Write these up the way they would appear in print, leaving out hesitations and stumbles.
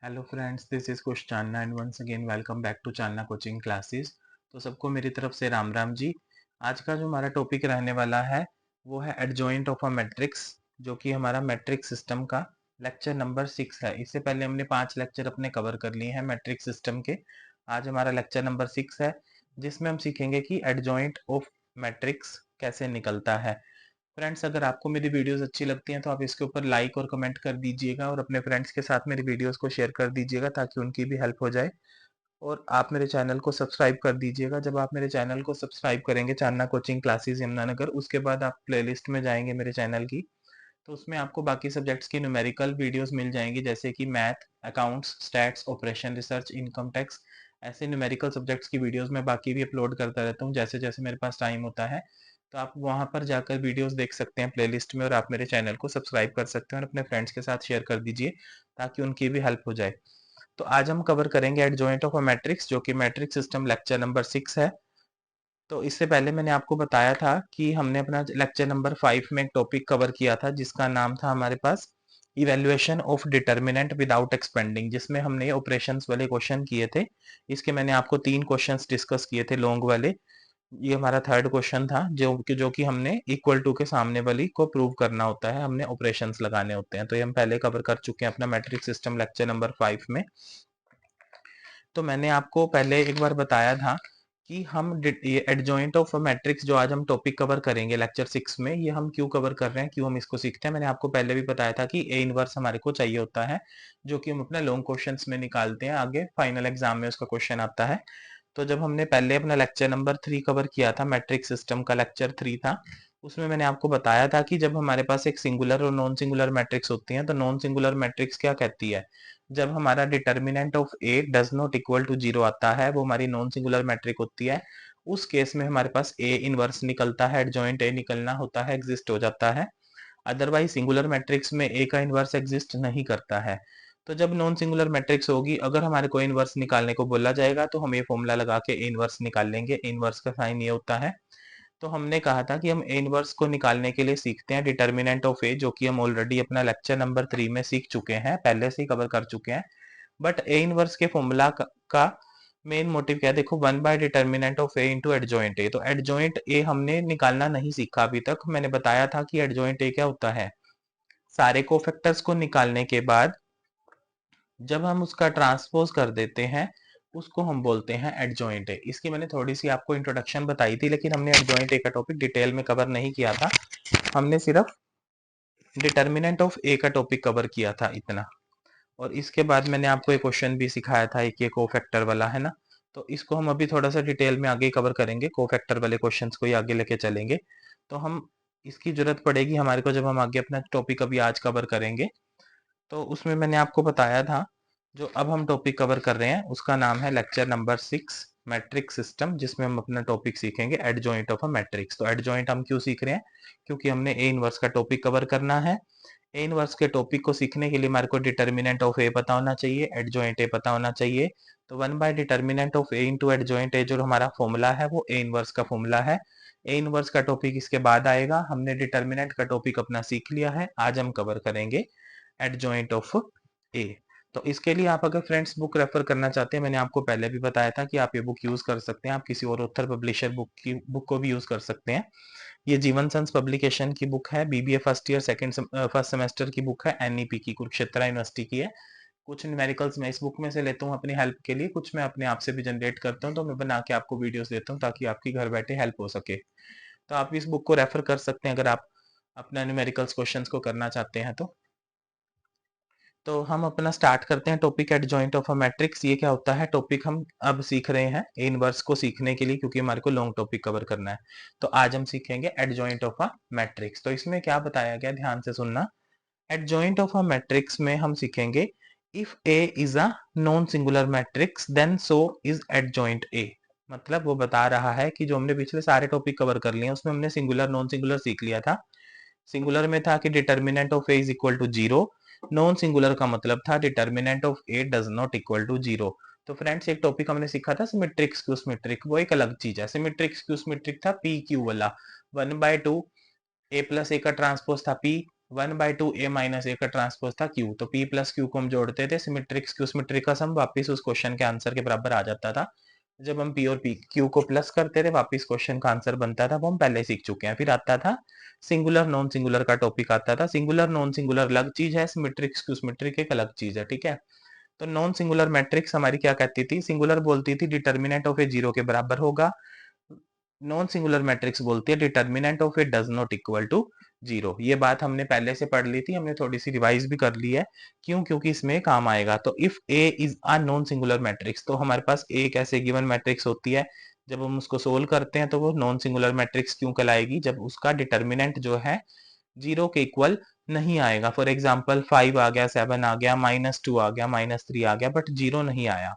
Hello friends, this is Kush Channa and once again welcome back to Channa coaching classes. तो सबको मेरी तरफ से राम राम जी। आज का जो हमारा टॉपिक रहने वाला है वो है एडजॉइंट ऑफ अ मैट्रिक्स, जो कि हमारा मैट्रिक्स सिस्टम का लेक्चर नंबर 6 है। इससे पहले हमने 5 लेक्चर अपने कवर कर लिए हैं मैट्रिक्स सिस्टम के। आज हमारा लेक्चर नंबर 6 है, जिसमें हम सीखेंगे कि एडजॉइंट ऑफ मैट्रिक्स कैसे निकलता है। फ्रेंड्स, अगर आपको मेरी वीडियोस अच्छी लगती हैं तो आप इसके ऊपर लाइक और कमेंट कर दीजिएगा और अपने फ्रेंड्स के साथ मेरी वीडियोस को शेयर कर दीजिएगा ताकि उनकी भी हेल्प हो जाए। और आप मेरे चैनल को सब्सक्राइब कर दीजिएगा। जब आप मेरे चैनल को सब्सक्राइब करेंगे चांदना कोचिंग क्लासेस यमुनानगर, उसके बाद आप प्लेलिस्ट में जाएंगे मेरे चैनल की, तो उसमें आपको बाकी सब्जेक्ट्स की न्यूमेरिकल वीडियोस मिल जाएंगी, जैसे कि math, accounts, stats, operation research, income tax. ऐसे न्यूमेरिकल सब्जेक्ट्स की वीडियोस मैं बाकी भी अपलोड करता रहता हूँ जैसे जैसे मेरे पास टाइम होता है। तो आप वहां पर जाकर वीडियोस देख सकते हैं प्लेलिस्ट में, और आप मेरे चैनल को सब्सक्राइब कर सकते हैं और अपने फ्रेंड्स के साथ शेयर कर दीजिए ताकि उनकी भी हेल्प हो जाए। तो आज हम कवर करेंगे एडजॉइंट ऑफ अ मैट्रिक्स, जो कि मैट्रिक्स सिस्टम लेक्चर नंबर 6 है। तो इससे पहले मैंने आपको बताया था कि हमने अपना लेक्चर नंबर 5 में एक टॉपिक कवर किया था जिसका नाम था हमारे पास evaluation of determinant without expanding, जिसमें हमने ऑपरेशंस वाले क्वेश्चन किए थे। इसके मैंने आपको 3 क्वेश्चंस डिस्कस किए थे लॉन्ग वाले। ये हमारा थर्ड क्वेश्चन था जो कि हमने इक्वल टू के सामने वाली को प्रूव करना होता है, हमने ऑपरेशंस लगाने होते हैं। तो ये हम पहले कवर कर चुके हैं अपना मैट्रिक्स सिस्टम लेक्चर नंबर 5 में। तो मैंने आपको पहले एक बार बताया था कि ये एडजॉइंट ऑफ मैट्रिक्स जो आज हम टॉपिक कवर करेंगे लेक्चर 6 में, ये हम क्यों कवर कर रहे हैं, क्यों हम इसको सीखते हैं। मैंने आपको पहले भी बताया था कि ए इनवर्स हमारे को चाहिए होता है, जो कि हम अपने लॉन्ग क्वेश्चंस में निकालते हैं, आगे फाइनल एग्जाम में उसका क्वेश्चन आता है। तो जब हमने पहले अपना लेक्चर नंबर 3 कवर किया था, मैट्रिक्स सिस्टम का लेक्चर 3 था, उसमें मैंने आपको बताया था कि जब हमारे पास एक सिंगुलर और नॉन सिंगुलर मैट्रिक्स होती हैं, तो नॉन सिंगुलर मैट्रिक्स क्या कहती है, जब हमारा determinant of A does not equal to zero आता है, वो हमारी नॉन सिंगुलर मैट्रिक होती है। उस केस में हमारे पास ए इनवर्स निकलता है, एडजॉइंट ए निकलना होता है, एग्जिस्ट हो जाता है। अदरवाइज सिंगुलर मैट्रिक्स में ए का इनवर्स एग्जिस्ट नहीं करता है। तो जब नॉन सिंगुलर मैट्रिक्स होगी, अगर हमारे को इनवर्स निकालने को बोला जाएगा तो हम ये फॉर्मूला लगा के इनवर्स निकाल लेंगे। इनवर्स का साइन ये होता है। तो हमने कहा था कि हम ए इनवर्स को निकालने के लिए सीखते हैं डिटर्मिनेंट ऑफ ए, जो कि हम ऑलरेडी अपना लेक्चर नंबर 3 में सीख चुके हैं, पहले से ही कवर कर चुके हैं। बट ए इनवर्स के फॉर्मूला का मेन मोटिव क्या है, देखो, one by determinant of A into adjoint A. तो एडजॉइंट ए हमने निकालना नहीं सीखा अभी तक। मैंने बताया था कि एडजॉइंट ए क्या होता है, सारे कोफैक्टर्स को निकालने के बाद जब हम उसका ट्रांसपोज कर देते हैं, उसको हम बोलते हैं एडजॉइंट ए। इसकी मैंने थोड़ी सी आपको इंट्रोडक्शन बताई थी, लेकिन हमने एडजॉइंट ए का टॉपिक डिटेल में कवर नहीं किया था। हमने सिर्फ डिटर्मिनेंट ऑफ ए का टॉपिक कवर किया था, इतना। और इसके बाद मैंने आपको एक क्वेश्चन भी सिखाया था, एक ये कोफैक्टर वाला है ना। तो इसको हम अभी थोड़ा सा डिटेल में आगे कवर करेंगे, कोफैक्टर वाले क्वेश्चंस को ही आगे लेके चलेंगे। तो हम इसकी जरूरत पड़ेगी हमारे को जब हम आगे अपना टॉपिक अभी आज कवर करेंगे। तो उसमें मैंने आपको बताया था, जो अब हम टॉपिक कवर कर रहे हैं उसका नाम है लेक्चर नंबर 6 मैट्रिक्स सिस्टम, जिसमें हम अपना टॉपिक सीखेंगे एडजॉइंट ऑफ अ मैट्रिक्स। तो एडजॉइंट हम क्यों सीख रहे हैं, क्योंकि हमने ए इनवर्स का टॉपिक कवर करना है। ए इनवर्स के टॉपिक को सीखने के लिए हमारे को डिटर्मिनेंट ऑफ ए पता होना चाहिए, एडजॉइंट ए पता होना चाहिए। तो one by determinant of A into adjoint A, जो हमारा फॉर्मूला है वो ए इनवर्स का फॉर्मूला है। ए इनवर्स का टॉपिक इसके बाद आएगा। हमने डिटर्मिनेंट का टॉपिक अपना सीख लिया है, आज हम कवर करेंगे एडजॉइंट ऑफ ए। तो इसके लिए आप अगर फ्रेंड्स बुक रेफर करना चाहते हैं, मैंने आपको पहले भी बताया था कि आप ये बुक यूज कर सकते हैं, आप किसी और ऑथर पब्लिशर बुक को भी यूज कर सकते हैं। ये जीवन सन्स पब्लिकेशन की बुक है, BBA first year first semester की बुक है, एनईपी की, कुरुक्षेत्र यूनिवर्सिटी की है। कुछ न्यूमेरिकल्स मैं इस बुक में से लेता हूँ अपनी हेल्प के लिए, कुछ मैं अपने आप से भी जनरेट करता हूँ, तो मैं बना के आपको वीडियोस देता हूँ ताकि आपकी घर बैठे हेल्प हो सके। तो आप इस बुक को रेफर कर सकते हैं अगर आप अपना न्यूमेरिकल्स क्वेश्चंस को करना चाहते हैं तो हम अपना स्टार्ट करते हैं topic adjoint of a matrix. ये क्या होता है, टॉपिक हम अब सीख रहे हैं ए इनवर्स को सीखने के लिए, क्योंकि हमारे को लॉन्ग टॉपिक कवर करना है। तो आज हम सीखेंगे एडजॉइंट ऑफ अ मैट्रिक्स। तो इसमें क्या बताया गया, ध्यान से सुनना। एडजॉइंट ऑफ अ मैट्रिक्स में हम सीखेंगे, if A is a non singular matrix then so is adjoint A. मतलब वो बता रहा है कि जो हमने पिछले सारे टॉपिक कवर कर लिए उसमें हमने सिंगुलर नॉन सिंगुलर सीख लिया था। सिंगुलर में था कि determinant of A is equal to zero. Non singular का मतलब था determinant of A does not equal to zero. तो फ्रेंड्स, एक टॉपिक हमने सीखा था सिमेट्रिक स्क्यू सिमेट्रिक, वो एक अलग चीज है। सिमेट्रिक स्क्यू सिमेट्रिक था पी क्यू वाला, 1/2 ए प्लस ए का ट्रांसपोज था पी, 1/2 a माइनस ए का ट्रांसपोज था क्यू, तो p प्लस क्यू को हम जोड़ते थे, सिमेट्रिक क्यू सिमेट्रिक का सम वापिस उस क्वेश्चन के आंसर के बराबर आ जाता था। जब हम p और p q को प्लस करते थे वापिस क्वेश्चन का आंसर बनता था, वो हम पहले सीख चुके हैं। फिर आता था सिंगुलर नॉन सिंगुलर का टॉपिक आता था। सिंगुलर नॉन सिंगुलर अलग चीज है, सिमेट्रिक क्यू सिमेट्रिक एक अलग चीज है, ठीक है। तो नॉन सिंगुलर मैट्रिक्स हमारी क्या कहती थी, सिंगुलर बोलती थी डिटर्मिनेंट ऑफ ए 0 के बराबर होगा, नॉन सिंगुलर मैट्रिक्स बोलती है determinant of A does not equal to 0। ये बात हमने पहले से पढ़ ली थी, हमने थोड़ी सी रिवाइज भी कर ली है। क्यों? क्योंकि इसमें काम आएगा। तो if A is a non singular matrix, तो हमारे पास ए एक ऐसे गिवन मैट्रिक्स होती है, जब हम उसको सोल्व करते हैं तो वो नॉन सिंगुलर मैट्रिक्स क्यों कहलाएगी, जब उसका डिटर्मिनेंट जो है 0 के इक्वल नहीं आएगा। फॉर एग्जाम्पल 5 आ गया, 7 आ गया, -2 आ गया, -3 आ गया, बट 0 नहीं आया,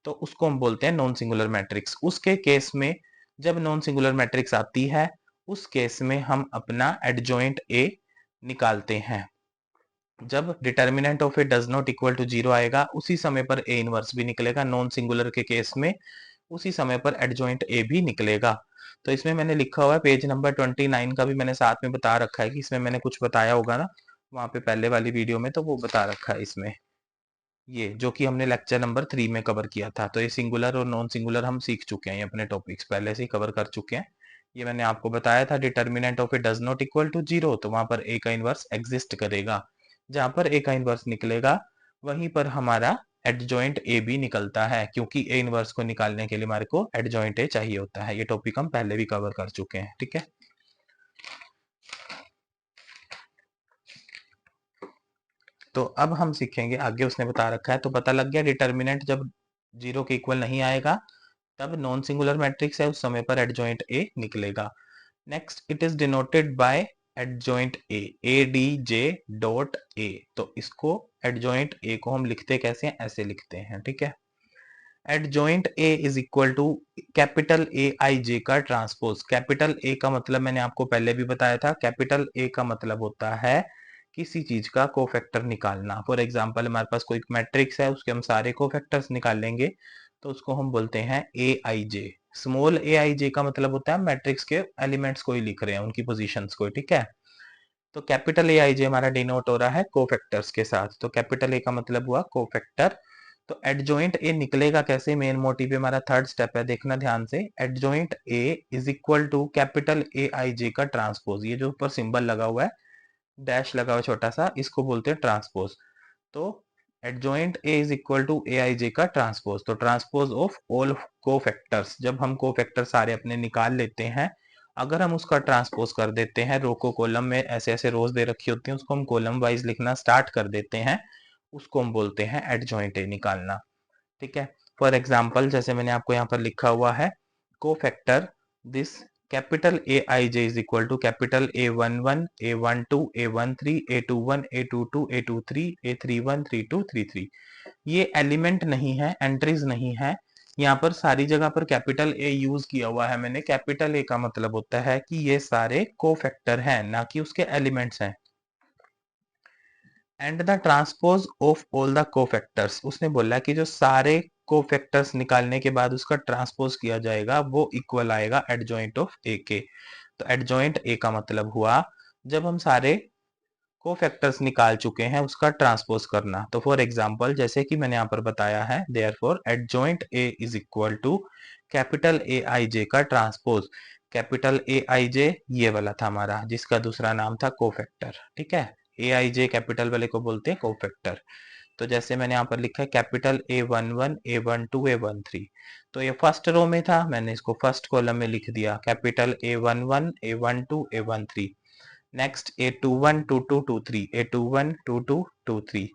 तो उसको हम बोलते हैं नॉन सिंगुलर मैट्रिक्स। उसके केस में जब नॉन सिंगुलर मैट्रिक्स आती है, उस केस में हम अपना एडजॉइंट ए निकालते हैं। जब determinant of A does not equal to 0 आएगा, उसी समय पर ए इनवर्स भी निकलेगा। नॉन सिंगुलर के केस में उसी समय पर एडजॉइंट ए भी निकलेगा। तो इसमें मैंने लिखा हुआ है, पेज नंबर 29 का भी मैंने साथ में बता रखा है कि इसमें मैंने कुछ बताया होगा ना वहां पे पहले वाली वीडियो में, तो वो बता रखा है इसमें, ये जो कि हमने लेक्चर नंबर 3 में कवर किया था। तो ये सिंगुलर और नॉन सिंगुलर हम सीख चुके हैं, ये अपने टॉपिक्स पहले से ही कवर कर चुके हैं। ये मैंने आपको बताया था, determinant of A does not equal to 0, तो वहां पर ए का इनवर्स एग्जिस्ट करेगा। जहां पर ए का इनवर्स निकलेगा वहीं पर हमारा एडजॉइंट ए भी निकलता है, क्योंकि ए इनवर्स को निकालने के लिए हमारे को एडजॉइंट ए चाहिए होता है। ये टॉपिक हम पहले भी कवर कर चुके हैं, ठीक है। तो अब हम सीखेंगे आगे, उसने बता रखा है तो पता लग गया, डिटर्मिनेंट जब 0 के इक्वल नहीं आएगा तब नॉन सिंगुलर मैट्रिक्स है, उस समय पर एडजॉइंट ए निकलेगा। Next, it is denoted by adjoint A D J dot A. तो इसको एडजॉइंट ए को हम लिखते कैसे हैं, ऐसे लिखते हैं, ठीक है। Adjoint A is equal to capital A I j का ट्रांसपोज। कैपिटल ए का मतलब मैंने आपको पहले भी बताया था, कैपिटल ए का मतलब होता है किसी चीज का कोफैक्टर निकालना। फॉर एग्जांपल हमारे पास कोई मैट्रिक्स है, उसके हम सारे कोफैक्टर्स निकाल लेंगे, तो उसको हम बोलते हैं ए आई जे। स्मॉल ए आई जे का मतलब होता है मैट्रिक्स के एलिमेंट्स को ही लिख रहे हैं, उनकी पोजीशंस को, ठीक है। तो कैपिटल ए आई जे हमारा डिनोट हो रहा है कोफैक्टर्स के साथ, तो कैपिटल ए का मतलब हुआ कोफैक्टर। तो एडजॉइंट ए निकलेगा कैसे, मेन मोटिव हमारा थर्ड स्टेप है, देखना ध्यान से। Adjoint A is equal to capital A I j का ट्रांसपोज। ये जो ऊपर सिंबल लगा हुआ है, डैश लगा हुआ छोटा सा, इसको बोलते हैं ट्रांसपोज। तो adjoint A is equal to A I j का ट्रांसपोज। तो ट्रांसपोज ऑफ ऑल कोफैक्टर्स, जब हम कोफैक्टर सारे अपने निकाल लेते हैं, अगर हम उसका ट्रांसपोज कर देते हैं, रो को कॉलम में ऐसे ऐसे रोज दे रखी होती हैं, उसको हम कॉलम वाइज लिखना स्टार्ट कर देते हैं, उसको हम बोलते हैं एडजॉइंट ए निकालना, ठीक है। फॉर एग्जाम्पल जैसे मैंने आपको यहाँ पर लिखा हुआ है, cofactor this capital A I J is equal to capital A11 A12 A13 A21 A22 A23 A31 32 33। ये एलिमेंट नहीं है, एंट्रीज नहीं है, यहाँ पर सारी जगह पर कैपिटल ए यूज किया हुआ है मैंने। कैपिटल ए का मतलब होता है कि ये सारे कोफैक्टर हैं, ना कि उसके एलिमेंट्स हैं। And the transpose of all the cofactors, उसने बोला कि जो सारे कोफैक्टर्स निकालने के बाद उसका ट्रांसपोज किया जाएगा, वो इक्वल आएगा एडजॉइंट ऑफ ए के। तो एडजॉइंट ए का मतलब हुआ जब हम सारे कोफैक्टर्स निकाल चुके हैं, उसका ट्रांसपोज करना। तो फॉर एग्जांपल जैसे कि मैंने यहाँ पर बताया है, therefore adjoint A is equal to capital A I j का ट्रांसपोज। कैपिटल ए आई जे ये वाला था हमारा, जिसका दूसरा नाम था कोफैक्टर, ठीक है। ए आई जे कैपिटल वाले को बोलते हैं कोफैक्टर। तो जैसे मैंने यहाँ पर लिखा है कैपिटल A11 A12 A13, तो ये फर्स्ट रो में था, मैंने इसको फर्स्ट कॉलम में लिख दिया, capital A11 A12 A13। Next A21 22 23 A21 22 23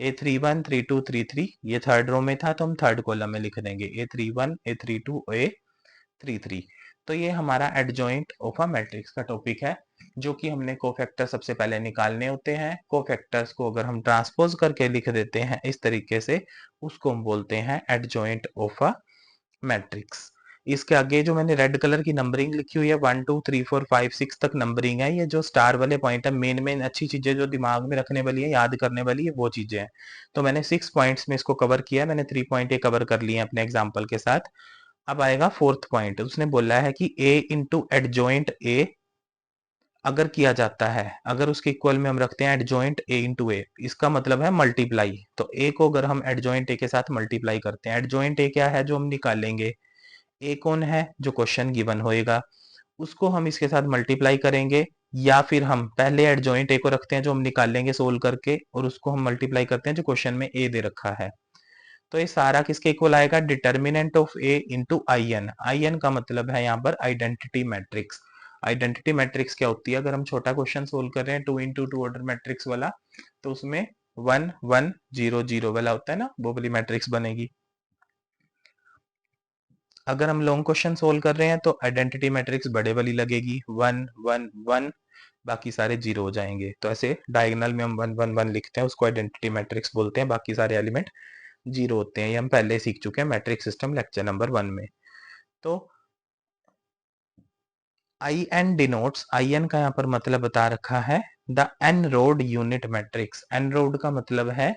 A31 32 33, ये थर्ड रो में था, तो हम थर्ड कॉलम में लिख देंगे A31 A32 A33। तो ये हमारा एडजॉइंट ऑफ अ मैट्रिक्स का टॉपिक है, जो कि हमने कोफैक्टर सबसे पहले निकालने होते हैं। कोफैक्टर्स को अगर हम ट्रांसपोज करके लिख देते हैं इस तरीके से, उसको हम बोलते हैं एडजॉइंट ऑफ अ मैट्रिक्स। इसके आगे जो मैंने रेड कलर की नंबरिंग लिखी हुई है, 1 2 3 4 5 6 तक नंबरिंग है। ये जो स्टार वाले पॉइंट है, मेन मेन अच्छी चीजें जो दिमाग में रखने वाली है, याद करने वाली है, वो चीजें हैं। तो मैंने 6 पॉइंट्स में इसको कवर किया, मैंने 3 पॉइंट ये कवर कर लिए हैं अपने एग्जाम्पल के साथ। अब आएगा फोर्थ पॉइंट, उसने बोला है कि ए इंटू एडजॉइंट ए अगर किया जाता है, अगर उसके इक्वल में हम रखते हैं एडजॉइंट ए इंटू ए, इसका मतलब है मल्टीप्लाई। तो ए को अगर हम एडजॉइंट ए के साथ मल्टीप्लाई करते हैं, एडजॉइंट ए क्या है जो हम निकालेंगे, ए कौन है जो क्वेश्चन गिवन होएगा, उसको हम इसके साथ मल्टीप्लाई करेंगे, या फिर हम पहले एडजॉइंट ए को रखते हैं जो हम निकालेंगे सोल्व करके, और उसको हम मल्टीप्लाई करते हैं जो क्वेश्चन में ए दे रखा है। तो ये सारा किसके इक्वल आएगा, determinant of A into I N. I N का मतलब है यहाँ पर आइडेंटिटी मैट्रिक्स। आइडेंटिटी मैट्रिक्स क्या होती है, अगर हम छोटा क्वेश्चन सोल्व कर रहे हैं 2 इंटू 2 ऑर्डर मैट्रिक्स वाला, तो उसमें 1 1 0 0 वाला होता है ना, वो वाली मैट्रिक्स बनेगी। अगर हम लॉन्ग क्वेश्चन सोल्व कर रहे हैं तो आइडेंटिटी मैट्रिक्स बड़े वाली लगेगी, 1 1 1, बाकी सारे जीरो हो जाएंगे। तो ऐसे डायगोनल में हम 1 1 1 लिखते हैं, उसको आइडेंटिटी मैट्रिक्स बोलते हैं, बाकी सारे एलिमेंट जीरो होते हैं। ये हम पहले सीख चुके हैं मैट्रिक सिस्टम लेक्चर नंबर 1 में। तो I N denotes, I N का यहाँ पर मतलब बता रखा है the N rowed unit matrix. N rowed का मतलब है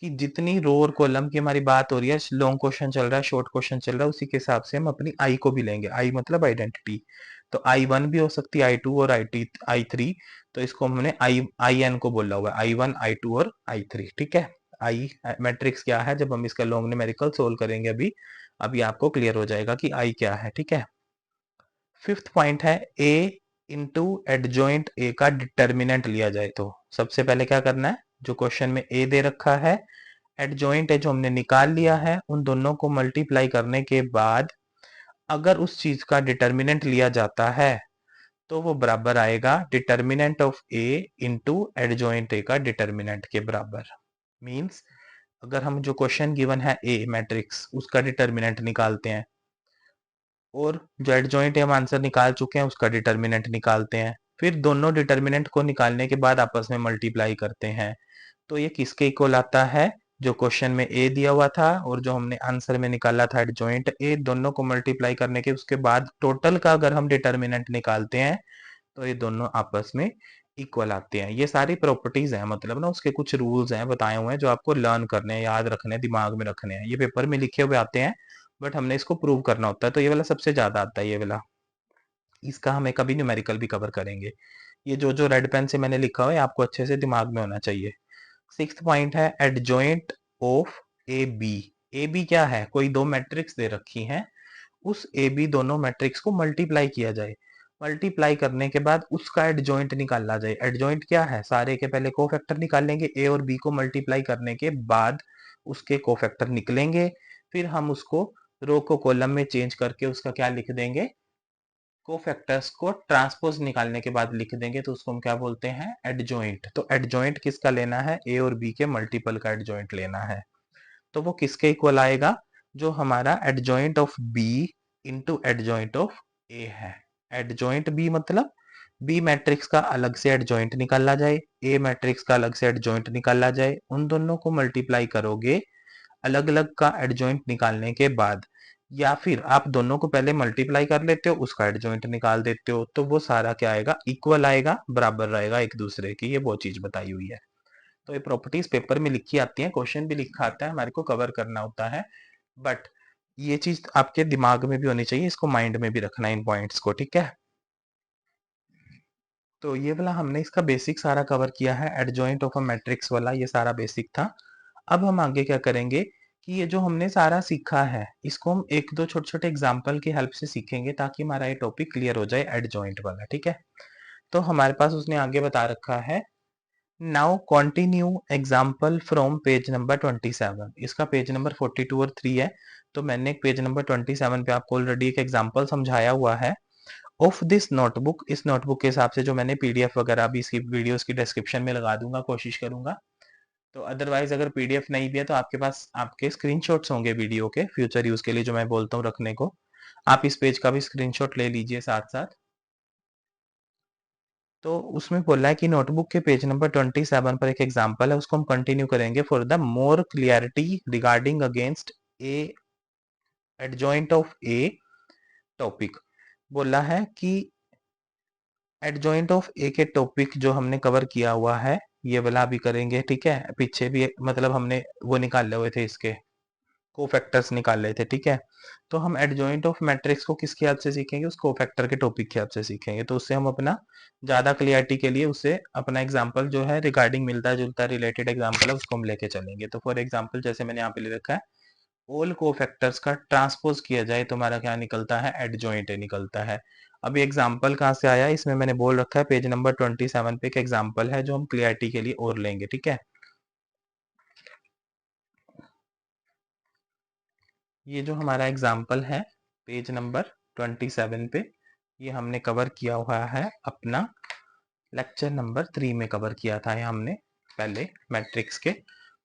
कि जितनी रो और कॉलम की हमारी बात हो रही है, लॉन्ग क्वेश्चन चल रहा है, शॉर्ट क्वेश्चन चल रहा है, उसी के हिसाब से हम अपनी आई को भी लेंगे। आई मतलब आइडेंटिटी, तो I1 भी हो सकती है, I2 और I3। तो इसको हमने आई एन को बोला हुआ है, I1 I2 और I3। ठीक है, आई मैट्रिक्स क्या है, जब हम इसका लॉन्ग न्यूमेरिकल सोल्व करेंगे अभी अभी आपको क्लियर हो जाएगा कि आई क्या है। ठीक है, फिफ्थ पॉइंट है ए इंटू एडजॉइंट ए का डिटर्मिनेंट लिया जाए। तो सबसे पहले क्या करना है, जो क्वेश्चन में ए दे रखा है, एडजॉइंट है जो हमने निकाल लिया है, उन दोनों को मल्टीप्लाई करने के बाद अगर उस चीज का डिटर्मिनेंट लिया जाता है तो वो बराबर आएगा determinant of A into adjoint ए का डिटर्मिनेंट के बराबर। मींस अगर हम जो क्वेश्चन गिवन है ए मैट्रिक्स, उसका डिटर्मिनेंट निकालते हैं, और जो एडजॉइंट हम आंसर निकाल चुके हैं उसका डिटर्मिनेंट निकालते हैं, फिर दोनों डिटर्मिनेंट को निकालने के बाद आपस में मल्टीप्लाई करते हैं, तो ये किसके इक्वल आता है, जो क्वेश्चन में ए दिया हुआ था और जो हमने आंसर में निकाला था एडजॉइंट ए, दोनों को मल्टीप्लाई करने के उसके बाद टोटल का अगर हम डिटर्मिनेंट निकालते हैं तो ये दोनों आपस में इक्वल आते हैं। ये सारी प्रॉपर्टीज हैं, मतलब ना उसके कुछ रूल्स हैं बताए हुए हैं जो आपको लर्न करने हैं, याद रखने हैं, दिमाग में रखने हैं। ये पेपर में लिखे हुए आते हैं बट हमने इसको प्रूव करना होता है, तो ये वाला सबसे ज्यादा आता है ये वाला। इसका हम एक अभी न्यूमेरिकल भी कवर करेंगे। ये जो जो रेड पेन से मैंने लिखा हुआ है आपको अच्छे से दिमाग में होना चाहिए। सिक्स्थ पॉइंट है adjoint of A B. A B क्या है, कोई दो मैट्रिक्स दे रखी हैं, उस ए बी दोनों मैट्रिक्स को मल्टीप्लाई किया जाए, मल्टीप्लाई करने के बाद उसका एडजॉइंट निकाला जाए। एडजॉइंट क्या है, सारे के पहले कोफैक्टर निकालेंगे, ए और बी को मल्टीप्लाई करने के बाद उसके कोफैक्टर निकलेंगे, फिर हम उसको रो को कॉलम में चेंज करके उसका क्या लिख देंगे, कोफैक्टर्स को ट्रांसपोज निकालने के बाद लिख देंगे, तो उसको हम क्या बोलते हैं, एडजॉइंट। तो एडजॉइंट किसका लेना है, ए और बी के मल्टीपल का एडजॉइंट लेना है। तो वो किसके इक्वल आएगा, जो हमारा adjoint of B into adjoint of A है। एडजॉइंट बी मतलब बी मैट्रिक्स का अलग से एडजॉइंट निकाला जाए, ए मैट्रिक्स का अलग से एडजॉइंट निकाला जाए, उन दोनों को मल्टीप्लाई करोगे अलग अलग का एडजॉइंट निकालने के बाद, या फिर आप दोनों को पहले मल्टीप्लाई कर लेते हो उसका एडजॉइंट निकाल देते हो, तो वो सारा क्या आएगा, इक्वल आएगा, बराबर रहेगा एक दूसरे की। ये वो चीज बताई हुई है। तो ये प्रॉपर्टीज पेपर में लिखी आती है, क्वेश्चन भी लिखा आता है, हमारे को कवर करना होता है, बट ये चीज आपके दिमाग में भी होनी चाहिए, इसको माइंड में भी रखना इन पॉइंट्स को। ठीक है, तो ये वाला हमने इसका बेसिक सारा कवर किया है, एडजॉइंट ऑफ अ मैट्रिक्स वाला ये सारा बेसिक था। अब हम आगे क्या करेंगे कि ये जो हमने सारा सीखा है इसको हम एक दो छोटे छोटे एग्जाम्पल की हेल्प से सीखेंगे, ताकि हमारा ये टॉपिक क्लियर हो जाए एडजॉइंट वाला। ठीक है, तो हमारे पास उसने आगे बता रखा है, now continue example from page number 27। इसका पेज नंबर 42 और 3 है, तो मैंने एक पेज नंबर 27 पे आपको ऑलरेडी एक एग्जाम्पल समझाया हुआ है ऑफ दिस नोटबुक। इस नोटबुक के हिसाब से जो मैंने पीडीएफ वगैरह भी इसकी वीडियोस की डिस्क्रिप्शन में लगा दूंगा, कोशिश करूंगा। तो अदरवाइज अगर पीडीएफ नहीं भी है तो आपके पास आपके स्क्रीनशॉट्स होंगे वीडियो के फ्यूचर यूज के लिए, जो मैं बोलता हूँ रखने को, आप इस पेज का भी स्क्रीनशॉट ले लीजिए साथ साथ। तो उसमें बोला है कि नोटबुक के पेज नंबर 27 पर एक एग्जांपल है, उसको हम कंटिन्यू करेंगे for the more clarity regarding against A adjoint of A topic. बोला है कि एडजॉइंट ऑफ ए के टॉपिक जो हमने कवर किया हुआ है ये वाला भी करेंगे। ठीक है, पीछे भी मतलब हमने वो निकाले हुए थे इसके, कोफैक्टर्स निकाल रहे थे, ठीक है। तो हम एडजॉइंट ऑफ मैट्रिक्स को किसकी हेल्प से सीखेंगे, उस कोफैक्टर के टॉपिक की हेल्प से सीखेंगे। तो उससे हम अपना ज्यादा क्लियरिटी के लिए उससे अपना एग्जांपल जो है रिगार्डिंग मिलता जुलता रिलेटेड एग्जांपल है उसको हम लेके चलेंगे। तो फॉर एग्जांपल जैसे मैंने यहाँ पे ले रखा है, ऑल कोफैक्टर्स का ट्रांसपोज किया जाए तो हमारा क्या निकलता है, एडजॉइंट निकलता है। अभी एग्जाम्पल कहाँ से आया, इसमें मैंने बोल रखा है पेज नंबर 27 पे एक एग्जाम्पल है जो हम क्लियरिटी के लिए और लेंगे, ठीक है। ये जो हमारा एग्जाम्पल है पेज नंबर 27 पे, ये हमने कवर किया हुआ है अपना लेक्चर नंबर 3 में कवर किया था ये हमने पहले मैट्रिक्स के।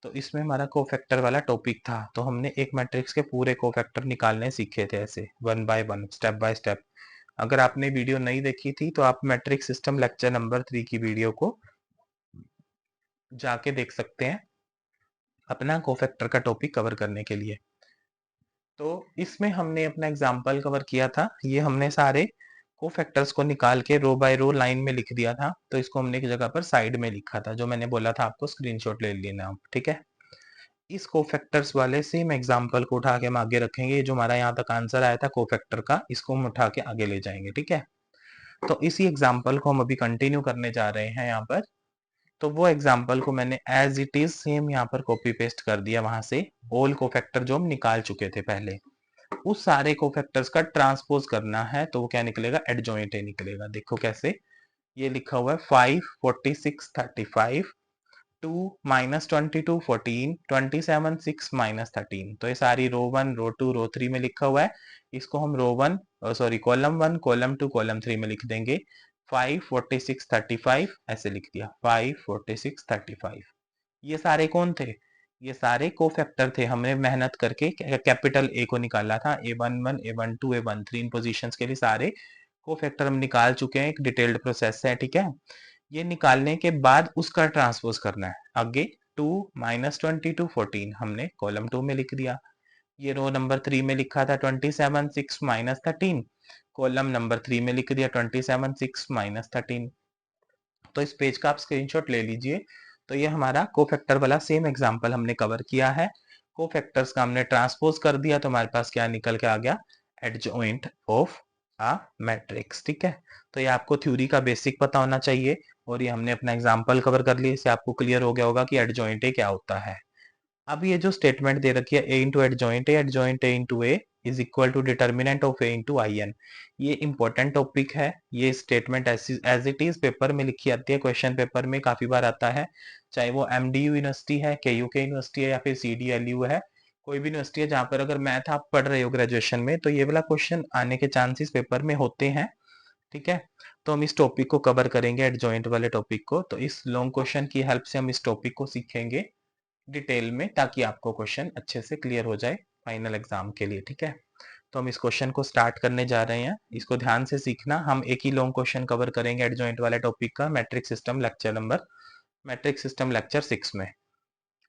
तो इसमें हमारा कोफैक्टर वाला टॉपिक था, तो हमने एक मैट्रिक्स के पूरे कोफैक्टर निकालने सीखे थे ऐसे one by one, step by step. अगर आपने वीडियो नहीं देखी थी तो आप मैट्रिक्स सिस्टम लेक्चर नंबर 3 की वीडियो को जाके देख सकते हैं अपना कोफैक्टर का टॉपिक कवर करने के लिए। तो इसमें हमने अपना एग्जाम्पल कवर किया था, ये हमने सारे कोफैक्टर्स को निकाल के रो बाय रो लाइन में लिख दिया था। तो इसको हमने एक जगह पर साइड में लिखा था, जो मैंने बोला था आपको स्क्रीनशॉट ले लेना आप, ठीक है। इस कोफैक्टर्स वाले सेम एग्जाम्पल को उठा के हम आगे रखेंगे, जो हमारा यहाँ तक आंसर आया था कोफैक्टर का, इसको हम उठा के आगे ले जाएंगे, ठीक है। तो इसी एग्जाम्पल को हम अभी कंटिन्यू करने जा रहे हैं यहाँ पर। तो वो एग्जाम्पल को मैंने एज इट इज सेम यहाँ पर कॉपी पेस्ट कर दिया वहां से, ऑल कोफैक्टर जो हम निकाल चुके थे पहले, उस सारे कोफैक्टर्स का ट्रांसपोज करना है। तो वो क्या निकलेगा, एडजॉइंट निकलेगा। देखो कैसे, ये लिखा हुआ है 5 46 35 2 -22 14 27 6 -13। तो ये सारी रो 1 रो 2 रो 3 में लिखा हुआ है। इसको हम रो 1 सॉरी कॉलम 1 कॉलम 2 कॉलम 3 में लिख देंगे। 5 46 35 ऐसे लिख दिया, 5 46 35। ये सारे कौन थे, ये सारे कोफैक्टर थे। हमने मेहनत करके कैपिटल ए को निकाला था, A11 A12 A13 इन पोजीशंस के लिए सारे कोफैक्टर हम निकाल चुके हैं, एक डिटेल्ड प्रोसेस है, ठीक है। ये निकालने के बाद उसका ट्रांसपोज करना है आगे। 2 -22 14 हमने कॉलम 2 में लिख दिया। ये रो नंबर 3 में लिखा था 27 6 -13, कॉलम नंबर 3 में लिख दिया 27 6 -13। तो इस पेज का आप स्क्रीनशॉट ले लीजिए। तो ये हमारा कोफैक्टर वाला सेम एग्जांपल हमने कवर किया है। कोफैक्टर्स का हमने ट्रांसपोज कर दिया तो हमारे पास क्या निकल के आ गया, एडजॉइंट ऑफ अ मैट्रिक्स, ठीक है। तो ये आपको थ्योरी का बेसिक पता होना चाहिए, और ये हमने अपना एग्जांपल कवर कर लिया, इससे आपको क्लियर हो गया होगा कि एडजॉइंट ए क्या होता है। अब ये जो स्टेटमेंट दे रखी है A into adjoint A into A is equal to determinant of A into I n, ये इंपॉर्टेंट टॉपिक है। ये statement as it is paper में लिखी आती है, क्वेश्चन पेपर में काफी बार आता है, चाहे वो एमडीयू यूनिवर्सिटी है, केयूके यूनिवर्सिटी है, या फिर सीडीएलयू है, कोई भी यूनिवर्सिटी है जहां पर अगर मैथ आप पढ़ रहे हो ग्रेजुएशन में, तो ये वाला क्वेश्चन आने के चांसेस पेपर में होते हैं, ठीक है। तो हम इस टॉपिक को कवर करेंगे, एडजॉइंट वाले टॉपिक को। तो इस लॉन्ग क्वेश्चन की हेल्प से हम इस टॉपिक को सीखेंगे डिटेल में, ताकि आपको क्वेश्चन अच्छे से क्लियर हो जाए फाइनल एग्जाम के लिए, ठीक है। तो हम इस क्वेश्चन को स्टार्ट करने जा रहे हैं, इसको ध्यान से सीखना। हम एक ही लॉन्ग क्वेश्चन कवर करेंगे एडजॉइंट वाले टॉपिक का, मैट्रिक सिस्टम लेक्चर 6 में।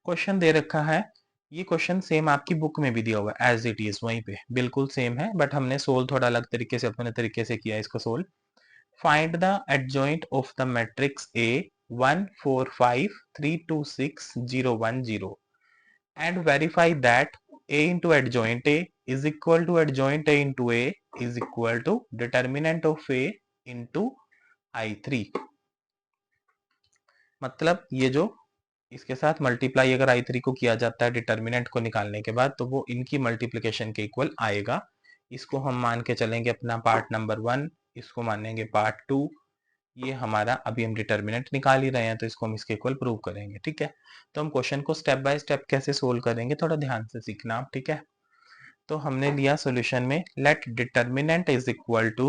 क्वेश्चन दे रखा है, ये क्वेश्चन सेम आपकी बुक में भी दिया हुआ है, एज इट इज वहीं पे बिल्कुल सेम है, बट हमने सोल्व थोड़ा अलग तरीके से अपने तरीके से किया इसको solve. Find the adjoint of the matrix A 1 4 5 3 2 6 0 1 0 and verify that A into adjoint A is equal to adjoint A into A is equal to determinant of A into I3। मतलब ये जो इसके साथ मल्टीप्लाई अगर I3 को किया जाता है डिटर्मिनेंट को निकालने के बाद, तो वो इनकी मल्टीप्लिकेशन के इक्वल आएगा। इसको हम मान के चलेंगे अपना पार्ट नंबर 1, इसको मानेंगे पार्ट 2। ये हमारा अभी हम डिटर्मिनेंट निकाल ही रहे हैं, तो इसको हम इसके इक्वल प्रूव करेंगे, ठीक है। तो हम क्वेश्चन को स्टेप बाय स्टेप कैसे सोल्व करेंगे, थोड़ा ध्यान से सीखना आप, ठीक है। तो हमने लिया सॉल्यूशन में, let determinant is equal to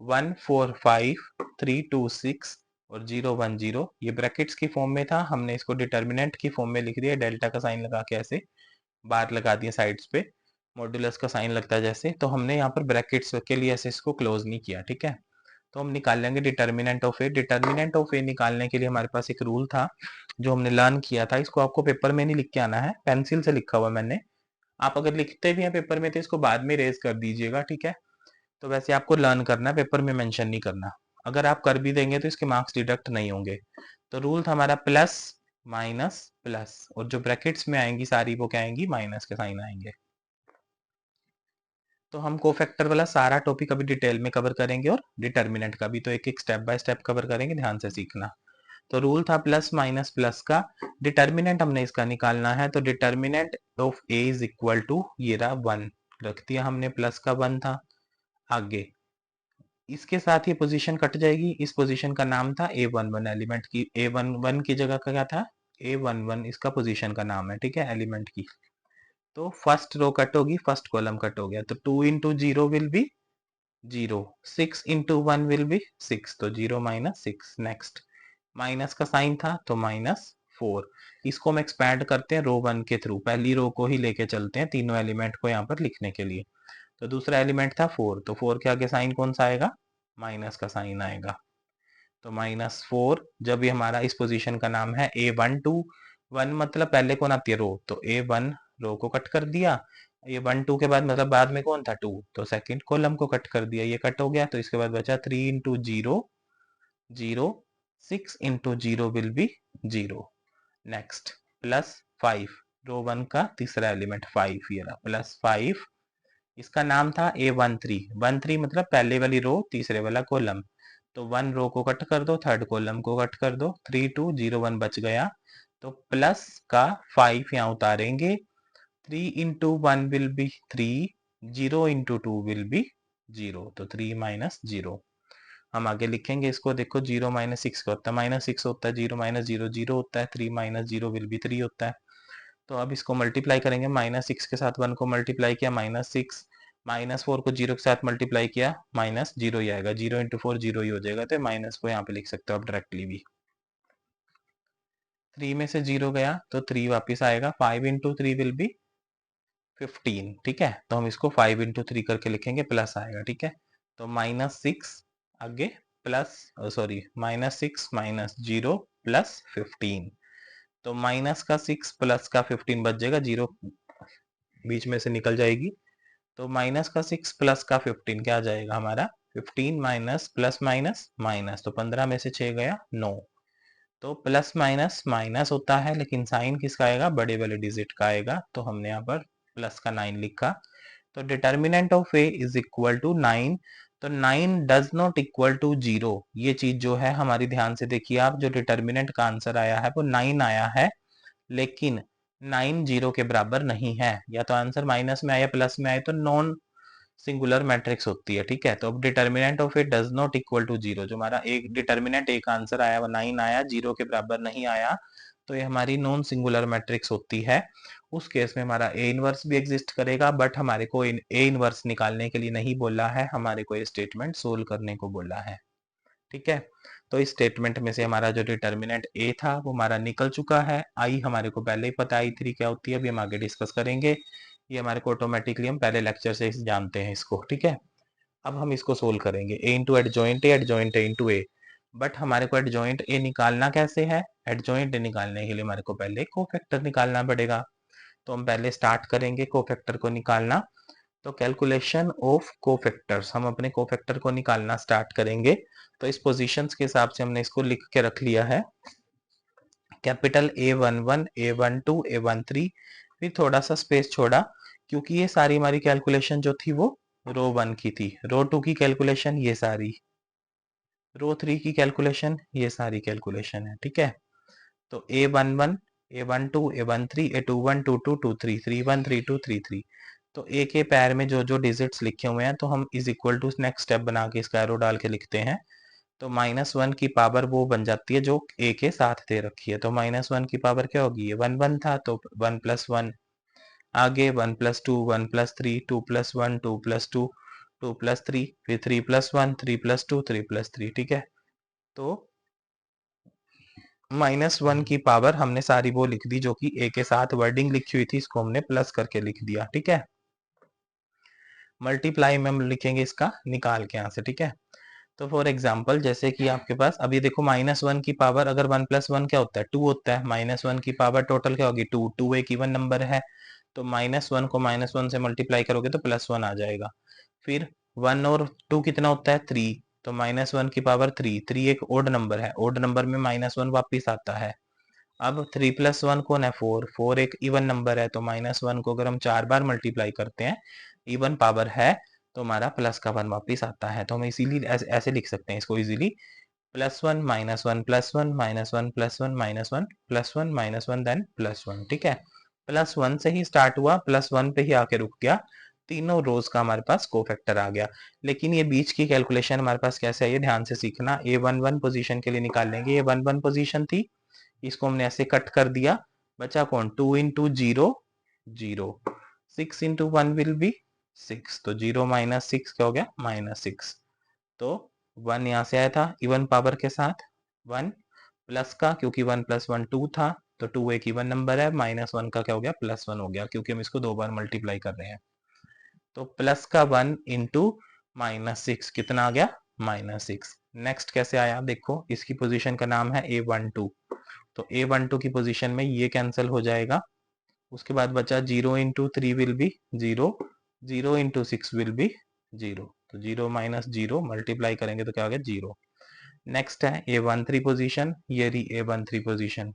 1 4 5 3 2 6 और 0 1 0। ये ब्रैकेट्स की फॉर्म में था, हमने इसको डिटर्मिनेंट की फॉर्म में लिख दिया, डेल्टा का साइन लगा के ऐसे बार लगा दिया साइड्स पे, मॉड्यूलस का साइन लगता है जैसे। तो हमने यहाँ पर ब्रैकेट्स के लिए ऐसे इसको क्लोज नहीं किया, ठीक है। तो हम निकाल लेंगे determinant of A. Determinant of A निकालने के लिए हमारे पास एक रूल था जो हमने लर्न किया था, इसको आपको पेपर में नहीं लिख के आना है, पेंसिल से लिखा हुआ मैंने। आप अगर लिखते भी हैं पेपर में तो इसको बाद में रेज कर दीजिएगा, ठीक है। तो वैसे आपको लर्न करना है, पेपर में मेंशन नहीं करना। अगर आप कर भी देंगे तो इसके मार्क्स डिडक्ट नहीं होंगे। तो रूल था हमारा प्लस माइनस प्लस, और जो ब्रैकेट्स में आएंगी सारी वो क्या आएंगी, माइनस के साइन आएंगे। तो हम कोफैक्टर वाला सारा टॉपिक अभी डिटेल में कवर करेंगे और डिटर्मिनेंट का भी, तो एक एक स्टेप बाय स्टेप कवर करेंगे, ध्यान से सीखना। तो रूल था प्लस माइनस प्लस का, डिटर्मिनेंट हमने इसका निकालना है। तो determinant of A is equal to, ये रहा 1, रख दिया हमने, प्लस का 1 था। आगे इसके साथ ही पोजीशन कट जाएगी, इस पोजीशन का नाम था A11, एलिमेंट की A11 की जगह का क्या था, A11 इसका पोजीशन का नाम है, ठीक है, एलिमेंट की। तो फर्स्ट रो कट होगी, फर्स्ट कॉलम कट हो गया, तो 2 into 0 will be 0, 6 into 1 will be 6, तो 0 माइनस 6। नेक्स्ट माइनस का साइन था तो -4, इसको हम एक्सपैंड करते हैं रो 1 के थ्रू, पहली रो को ही लेके चलते हैं तीनों एलिमेंट को यहाँ पर लिखने के लिए। तो दूसरा एलिमेंट था 4, तो 4 के आगे साइन कौन सा आएगा, माइनस का साइन आएगा। तो -4, जब ये हमारा इस पोजीशन का नाम है A12, 1 मतलब पहले कौन आती है, रो, तो A1 रो को कट कर दिया, ये 1 2 के बाद मतलब बाद में कौन था 2, तो सेकंड कॉलम को कट कर दिया, ये कट हो गया, तो इसके बाद बचा 3 into 0 0, 6 into 0 will be 0। Next plus 5, रो 1 का तीसरा एलिमेंट 5, ये रहा प्लस 5, इसका नाम था A13, 13 मतलब पहले वाली रो तीसरे वाला कॉलम, तो 1 रो को कट कर दो, थर्ड कॉलम को कट कर दो, 3 2 0 1 बच गया, तो प्लस का 5 यहाँ उतारेंगे, 3 into 1 will be 3, 0 into 2 will be 0, तो 3 माइनस 0। हम आगे लिखेंगे इसको, देखो 0 माइनस 6 का होता है -6 होता है, 0 माइनस 0 0 होता है, 3 माइनस 0 विल बी 3 होता है। तो अब इसको मल्टीप्लाई करेंगे, -6 के साथ 1 को मल्टीप्लाई किया -6, -4 को 0 के साथ मल्टीप्लाई किया -0 ही आएगा, 0 इंटू 4 0 ही हो जाएगा, तो माइनस को यहाँ पे लिख सकते हो आप डायरेक्टली भी। 3 में से 0 गया तो 3 वापिस आएगा, 5 इंटू 3 विल बी 15, ठीक है, तो हम इसको 5 इंटू 3 करके लिखेंगे, प्लस आएगा, ठीक है। तो -6 आगे प्लस, सॉरी -6 माइनस 0 प्लस 15, तो माइनस का 6 प्लस का 15 बच जाएगा, 0 बीच में से निकल जाएगी, तो माइनस का 6 प्लस का 15 क्या आ जाएगा हमारा, 15 माइनस प्लस माइनस माइनस, तो 15 में से 6 गया 9, तो प्लस माइनस माइनस होता है, लेकिन साइन किसका आएगा, बड़े वाले डिजिट का आएगा, तो हमने यहाँ पर प्लस का 9 लिखा। तो determinant of A is equal to 9, तो 9 डज नॉट इक्वल टू 0, ये चीज जो है हमारी, ध्यान से देखिए आप, जो डिटर्मिनेंट का आंसर आया है वो 9 आया है, लेकिन 9 0 के बराबर नहीं है, या तो आंसर माइनस में आया प्लस में आए तो नॉन सिंगुलर मैट्रिक्स होती है, ठीक है। तो अब determinant of it does not equal to 0, जो हमारा एक डिटर्मिनेंट एक आंसर आया वो 9 आया, 0 के बराबर नहीं आया, तो ये हमारी नॉन सिंगुलर मैट्रिक्स होती है। उस केस में हमारा ए इनवर्स भी एग्जिस्ट करेगा, बट हमारे को ए इनवर्स निकालने के लिए नहीं बोला है, हमारे को ये स्टेटमेंट सोल्व करने को बोला है, ठीक है। तो इस स्टेटमेंट में से हमारा जो डिटर्मिनेंट ए था वो हमारा निकल चुका है, आई हमारे को पहले ही पता, आई3 क्या होती है, अभी हम आगे डिस्कस करेंगे, ये हमारे को ऑटोमेटिकली हम पहले लेक्चर से जानते हैं इसको, ठीक है। अब हम इसको सोल्व करेंगे, A into adjoint A into A, but हमारे को एडजॉइंट ए निकालना कैसे है, एडजॉइंट ए निकालने के लिए हमारे को पहले कोफैक्टर निकालना पड़ेगा, तो हम पहले स्टार्ट करेंगे कोफैक्टर को निकालना। तो कैलकुलेशन ऑफ कोफैक्टर्स, हम अपने कोफैक्टर को निकालना स्टार्ट करेंगे। तो इस पोजीशंस के हिसाब से हमने इसको लिख के रख लिया है, कैपिटल A11 A12 A13, फिर थोड़ा सा स्पेस छोड़ा, क्योंकि ये सारी हमारी कैलकुलेशन जो थी वो रो 1 की थी, रो 2 की कैलकुलेशन ये सारी, रो 3 की कैलकुलेशन ये सारी कैलकुलेशन है, ठीक है। तो A11 A12 A13 A21 22 23 31 32 33, तो ए के पैर में जो जो डिजिट्स लिखे हुए हैं, तो हम is equal to next step बना के इसका एरो डाल के लिखते हैं। तो -1 की पावर वो बन जाती है जो ए के साथ दे रखी है, तो -1 की पावर क्या होगी, ये 1 1 था तो 1 + 1, आगे 1 + 2 1 + 3 2 + 1 2 + 2 2 + 3, फिर 3 + 1 3 + 2 3 + 3, ठीक है। तो -1 की पावर हमने सारी वो लिख दी जो कि ए के साथ वर्डिंग लिखी हुई थी, इसको हमने प्लस करके लिख दिया, ठीक है। मल्टीप्लाई में हम लिखेंगे इसका निकाल के यहाँ से, ठीक है। तो फॉर एग्जाम्पल जैसे कि आपके पास अभी देखो, -1 की पावर, अगर 1 + 1 क्या होता है 2 होता है, -1 की पावर टोटल क्या होगी 2, 2 एक इवन नंबर है, तो -1 को -1 से मल्टीप्लाई करोगे तो +1 आ जाएगा। फिर 1 और 2 कितना होता है 3, तो -1 की पावर 3, 3 एक ओड नंबर है, ओड नंबर में -1 वापिस आता है। अब 3 प्लस 1 कौन है 4, 4 एक इवन नंबर है, तो -1 को अगर हम 4 बार मल्टीप्लाई करते हैं, इवन पावर है, तो हमारा प्लस का 1 वापिस आता है। तो हम इसीलिए ऐसे लिख सकते हैं इसको इजीली, +1 -1 +1 -1 +1 -1 +1 -1 देन +1। ठीक है, +1 से ही स्टार्ट हुआ, +1 पे ही आके रुक गया, तीनों रोज का हमारे पास कोफैक्टर आ गया। लेकिन ये बीच की कैलकुलेशन हमारे पास कैसे है, ये ध्यान से सीखना। A11 पोजीशन के लिए निकालेंगे, ये 1 1 पोजीशन थी, इसको हमने ऐसे कट कर दिया, बचा कौन 2 × 0 0, 6 × 1 विल बी 6, तो 0 - 6 क्या हो गया -6। तो 1 यहाँ से आया था इवन पावर के साथ, 1 प्लस का, क्योंकि 1 + 1 2 था, तो 2 एक इवन नंबर है, -1 का क्या हो गया +1 हो गया, क्योंकि हम इसको 2 बार मल्टीप्लाई कर रहे हैं। तो प्लस का 1 × -6 कितना आ गया -6। नेक्स्ट कैसे आया देखो, इसकी पोजीशन का नाम है A12, तो A12 की पोजीशन में ये कैंसिल हो जाएगा। उसके बाद बचा 0 × 3 विल बी 0, 0 × 6 विल बी 0, तो 0 - 0 मल्टीप्लाई करेंगे तो क्या हो गया 0। नेक्स्ट है A13 पोजीशन, ये रही A13 पोजीशन,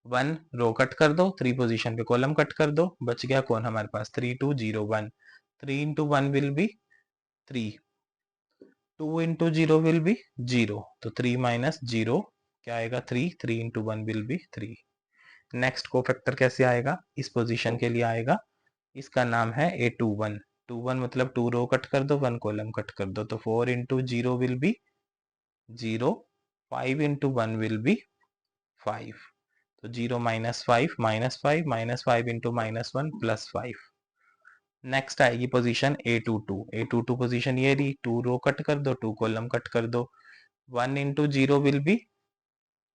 1 रो कट कर दो, 3 पोजीशन पे कॉलम कट कर दो, बच गया कौन हमारे पास 3 2 0 1, 3 × 1 विल बी 3, 2 × 0 विल बी 0, तो 3 - 0 क्या आएगा 3, 3 × 1 विल बी 3। नेक्स्ट कोफैक्टर कैसे आएगा, इस पोजीशन के लिए आएगा, इसका नाम है A21, 21 मतलब 2 रो कट कर दो, 1 कॉलम कट कर दो, तो 4 × 0 विल बी 0, 5 × 1 विल बी 5, तो 0 - 5 -5 -5 × -1 +5। नेक्स्ट आएगी पोजीशन A22, A22 पोजीशन ये रही, 2 रो कट कर दो, 2 कॉलम कट कर दो, 1 × 0 will be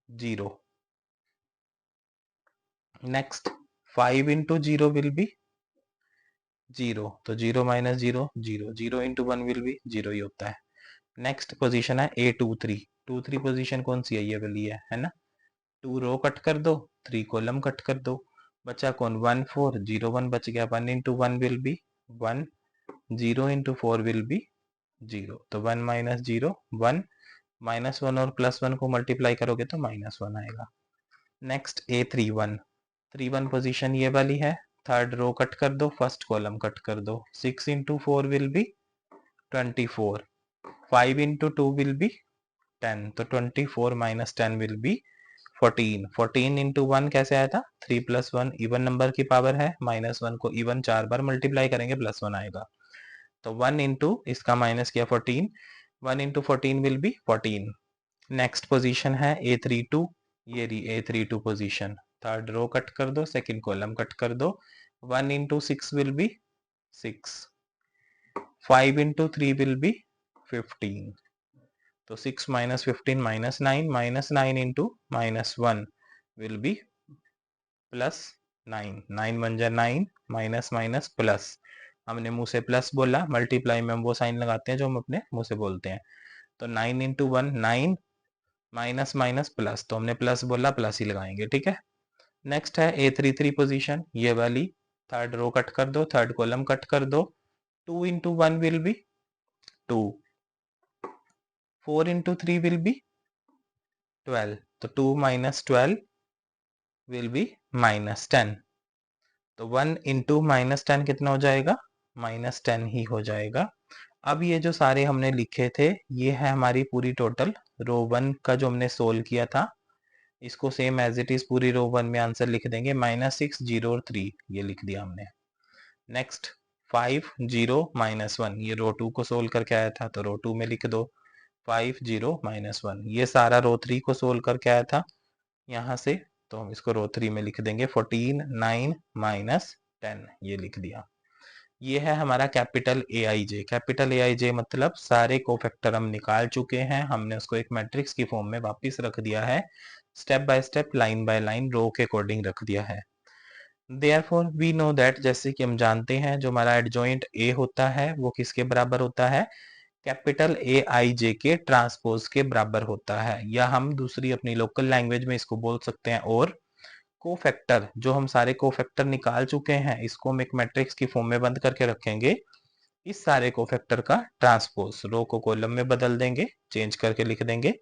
0, next 5 × 0 will be 0, तो 0 - 0 0, 0 × 1 विल बी 0 ही होता है। नेक्स्ट पोजीशन है A23, 23 पोजीशन कौन सी है, ये वाली है ना, 2 रो कट कर दो, 3 कॉलम कट कर दो, बचा कौन 1 4 0 1 बच गया, 1 × 1 विल बी 1, 0 × 4 विल बी 0, तो 1 - 0 1, -1 और +1 को मल्टीप्लाई करोगे तो -1 आएगा। नेक्स्ट A31, 31 पोजीशन ये वाली है, थर्ड रो कट कर दो, फर्स्ट कॉलम कट कर दो, 6 × 4 विल बी 24, 5 × 2 विल बी 10, तो 24 - 10 विल बी 14, 14 × 1 कैसे आया था 3 + 1 इवन नंबर की पावर है, -1 को इवन 4 बार मल्टीप्लाई करेंगे +1 आएगा, तो 1 × इसका माइनस किया 14, 1 × 14 विल बी 14। नेक्स्ट पोजीशन है A32, ये रही A32 position, third row cut कर दो, सेकंड कॉलम कट कर दो, 1 × 6 विल बी 6, 5 × 3 विल बी 15, तो 6 - 15 -9, -9 × -1 विल बी +9, 9 1 जा 9, माइनस माइनस प्लस, हमने मुंह से प्लस बोला, मल्टीप्लाई में हम वो साइन लगाते हैं जो हम अपने मुंह से बोलते हैं, तो 9 × 1 9, माइनस माइनस प्लस, तो हमने प्लस बोला प्लस ही लगाएंगे। ठीक है, नेक्स्ट है A33 पोजीशन, ये वाली, थर्ड रो कट कर दो, थर्ड कॉलम कट कर दो, 2 × 1 विल बी 2, 4 × 3 विल बी 12, तो 2 - 12 विल बी -10, तो 1 × -10 कितना हो जाएगा -10 ही हो जाएगा। अब ये जो सारे हमने लिखे थे, ये है हमारी पूरी टोटल रो 1 का जो हमने सोल्व किया था, इसको सेम एज इट इज पूरी रो 1 में आंसर लिख देंगे, -6 0 और 3 ये लिख दिया हमने। नेक्स्ट 5 0 -1, ये रो 2 को सोल्व करके आया था, तो रो 2 में लिख दो 5 0 -1, ये सारा रो 3 को सोल्व करके आया था यहाँ से, तो हम इसको रो 3 में लिख देंगे 14 9 -10 ये लिख दिया। ये है हमारा कैपिटल AIJ, कैपिटल AIJ मतलब सारे कोफैक्टर हम निकाल चुके हैं, हमने उसको एक मैट्रिक्स की फॉर्म में वापस रख दिया है, step by step line by line row के अकॉर्डिंग रख दिया है। देयरफॉर वी नो दैट, जैसे कि हम जानते हैं जो हमारा एडजॉइंट A होता है वो किसके बराबर होता है, कैपिटल AIJ के ट्रांसपोज के बराबर होता है, या हम दूसरी अपनी लोकल लैंग्वेज में इसको बोल सकते हैं, और कोफैक्टर जो हम सारे कोफैक्टर निकाल चुके हैं, इसको हम एक मैट्रिक्स की फॉर्म में बंद करके रखेंगे, इस सारे कोफैक्टर का ट्रांसपोज रो को कॉलम में बदल देंगे, चेंज करके लिख देंगे,